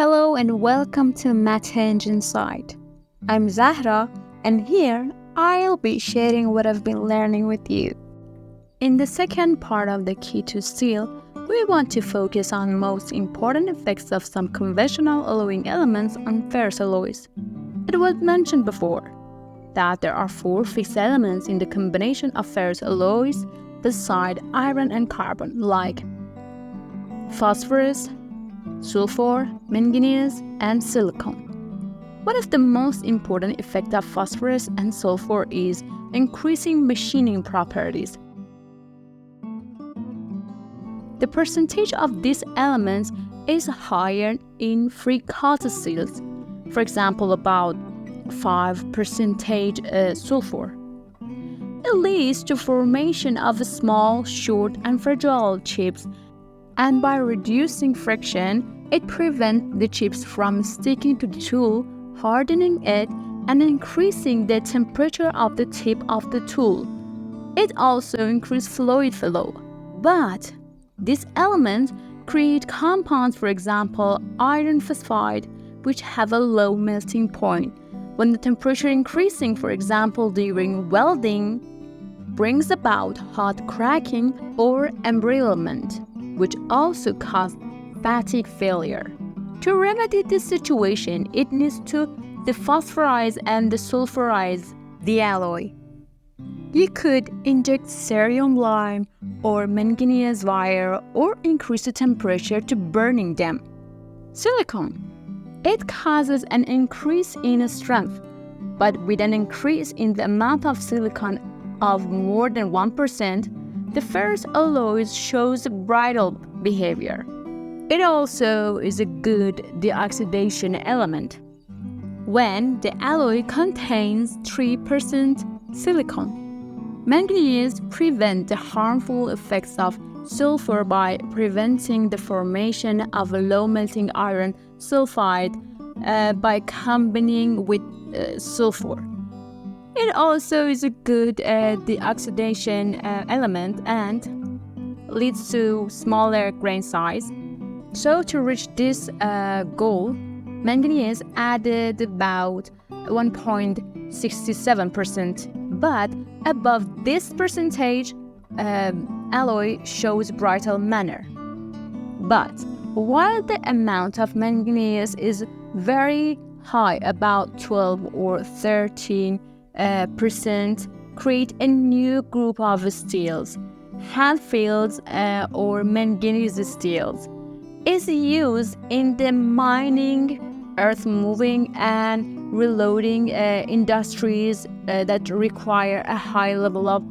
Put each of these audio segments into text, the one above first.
Hello and welcome to Math Engine Site. I'm Zahra, and here I'll be sharing what I've been learning with you. In the second part of the Key to Steel, we want to focus on most important effects of some conventional alloying elements on ferrous alloys. It was mentioned before that there are 4 fixed elements in the combination of ferrous alloys beside iron and carbon, like phosphorus, sulfur, manganese, and silicon. One of the most important effects of phosphorus and sulfur is increasing machining properties. The percentage of these elements is higher in free cut steels, for example about 5% sulfur. It leads to formation of small, short, and fragile chips, and by reducing friction, it prevents the chips from sticking to the tool, hardening it, and increasing the temperature of the tip of the tool. It also increases fluid flow. But these elements create compounds, for example, iron phosphide, which have a low melting point. When the temperature increasing, for example, during welding, brings about hot cracking or embrittlement, which also causes fatigue failure. To remedy this situation, it needs to dephosphorize and desulfurize the alloy. You could inject cerium lime or manganese wire or increase the temperature to burning them. Silicon. It causes an increase in strength, but with an increase in the amount of silicon of more than 1%, the ferrous alloys shows brittle behavior. It also is a good deoxidation element when the alloy contains 3% silicon. Manganese prevents the harmful effects of sulfur by preventing the formation of a low-melting iron sulfide by combining with sulfur. It also is a good deoxidation element and leads to smaller grain size. So to reach this goal, manganese added about 1.67%, but above this percentage, alloy shows brittle manner. But while the amount of manganese is very high, about 12 or 13%, create a new group of steels, Hatfields or manganese steels. Is used in the mining, earth moving, and reloading industries that require a high level of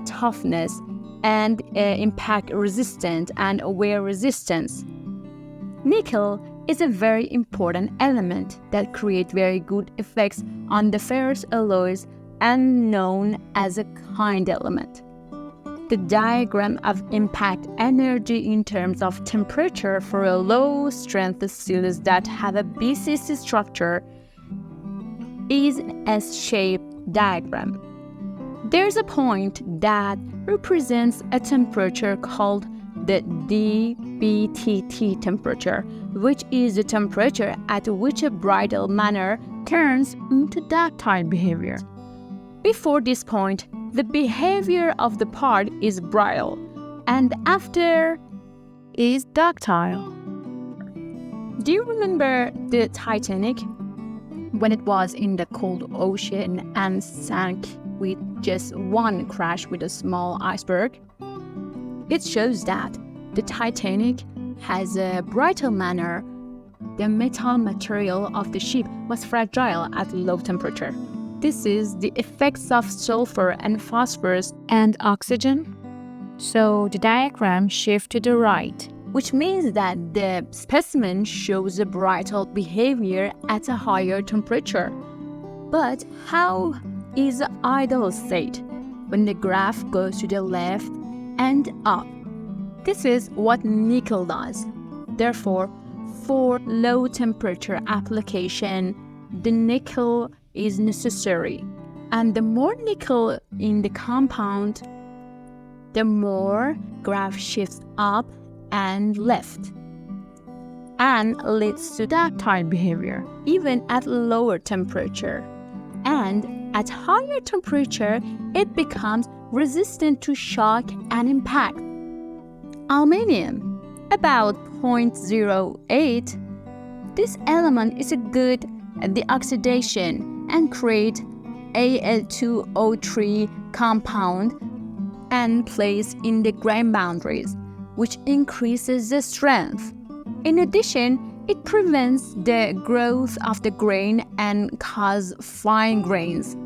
toughness and impact resistant and wear resistance. Nickel is a very important element that creates very good effects on the ferrous alloys and known as a kind element. The diagram of impact energy in terms of temperature for a low-strength steels that have a BCC structure is an S-shaped diagram. There's a point that represents a temperature called the DBTT temperature, which is the temperature at which a brittle manner turns into ductile behavior. Before this point, the behavior of the part is brittle, and after is ductile. Do you remember the Titanic when it was in the cold ocean and sank with just one crash with a small iceberg? It shows that the Titanic has a brittle manner. The metal material of the ship was fragile at low temperature. This is the effects of sulfur and phosphorus and oxygen. So the diagram shifts to the right, which means that the specimen shows a brittle behavior at a higher temperature. But how is the ideal state when the graph goes to the left and up? This is what nickel does. Therefore, for low temperature application, the nickel is necessary, and the more nickel in the compound, the more graph shifts up and left. and leads to ductile behavior, even at lower temperature. And at higher temperature, it becomes resistant to shock and impact. Aluminium, about 0.08. This element is good at the oxidation and create Al2O3 compound and plays in the grain boundaries, which increases the strength. In addition, it prevents the growth of the grain and causes fine grains.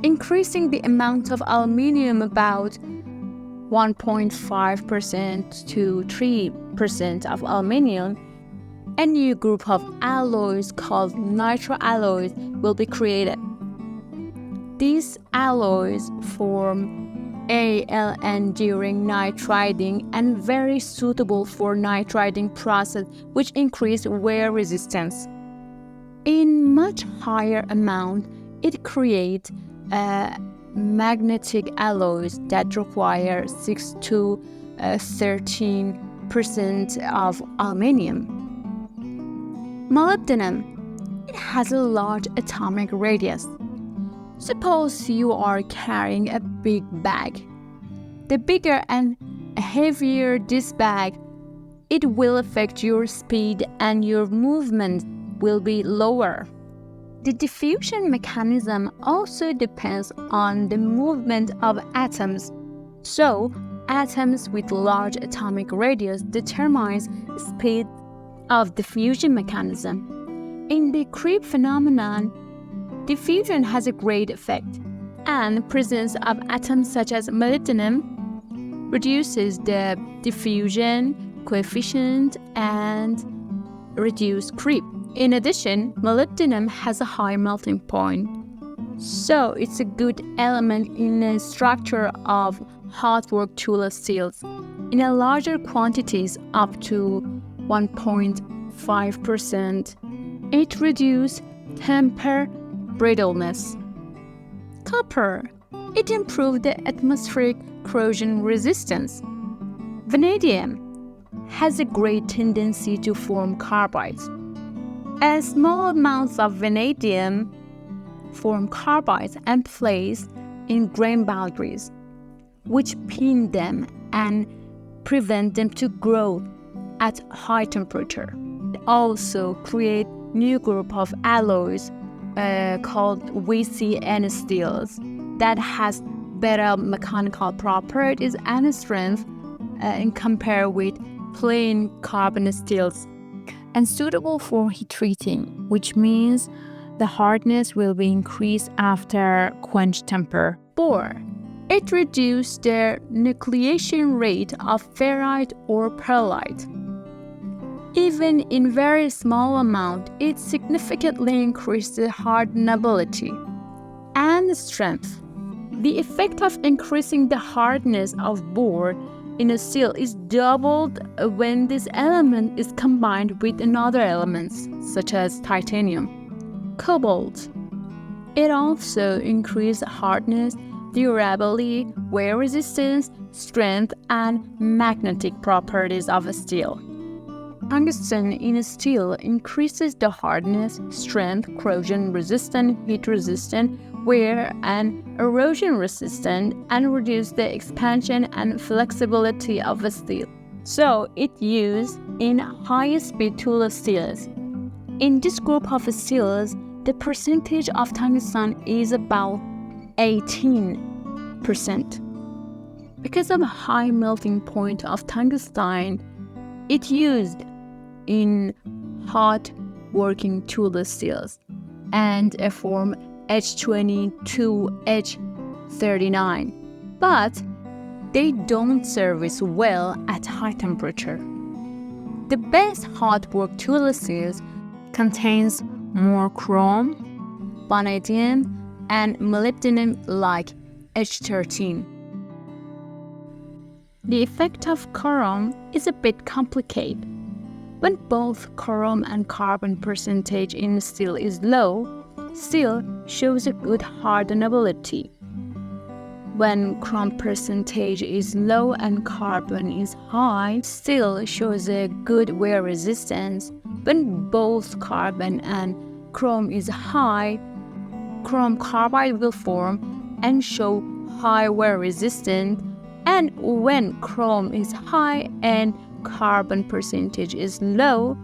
Increasing the amount of aluminium about 1.5% to 3% of aluminium, a new group of alloys called nitroalloys will be created. These alloys form ALN during nitriding and very suitable for nitriding process, which increase wear resistance. In much higher amount, it creates magnetic alloys that require 6 to 13% of aluminium. Molybdenum, it has a large atomic radius. Suppose you are carrying a big bag. The bigger and heavier this bag, it will affect your speed and your movement will be lower. The diffusion mechanism also depends on the movement of atoms. So, atoms with large atomic radius determines speed of diffusion mechanism. In the creep phenomenon, diffusion has a great effect, and presence of atoms such as molybdenum reduces the diffusion coefficient and reduce creep. In addition, molybdenum has a high melting point, so it's a good element in the structure of hot work tool steels. In a larger quantities, up to 1.5%, it reduces temper brittleness. Copper, it improves the atmospheric corrosion resistance. Vanadium has a great tendency to form carbides. As small amounts of vanadium form carbides and place in grain boundaries, which pin them and prevent them to grow at high temperature. It also create new group of alloys called VCN steels that has better mechanical properties and strength in compare with plain carbon steels, and suitable for heat treating, which means the hardness will be increased after quench temper. 4. It reduces the nucleation rate of ferrite or pearlite. Even in very small amount, it significantly increases the hardenability and strength. The effect of increasing the hardness of bore in a steel is doubled when this element is combined with another elements such as titanium. Cobalt. It also increases hardness, durability, wear resistance, strength, and magnetic properties of a steel. Tungsten in a steel increases the hardness, strength, corrosion resistant, heat resistant, wear and erosion resistant, and reduces the expansion and flexibility of a steel. So it's used in high-speed tool steels. In this group of steels, the percentage of tungsten is about 18%. Because of a high melting point of tungsten, it's used in hot working tool steels and form H20 to H39, but they don't service well at high temperature. The best hot work tool steels contains more chrome, vanadium, and molybdenum like H13. The effect of chrome is a bit complicated. When both chrome and carbon percentage in steel is low, steel shows a good hardenability. when chrome percentage is low and carbon is high, still shows a good wear resistance. When both carbon and chrome is high, chrome carbide will form and show high wear resistance. And when chrome is high and carbon percentage is low,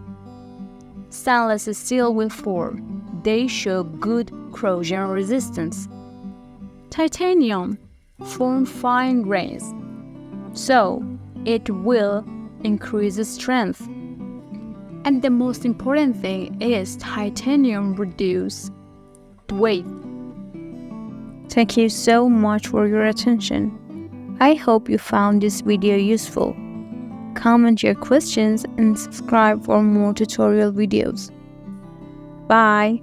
stainless steel will form. They show good corrosion resistance. Titanium form fine grains, so it will increase strength. And the most important thing is titanium reduce weight. Thank you so much for your attention. I hope you found this video useful. Comment your questions and subscribe for more tutorial videos. Bye.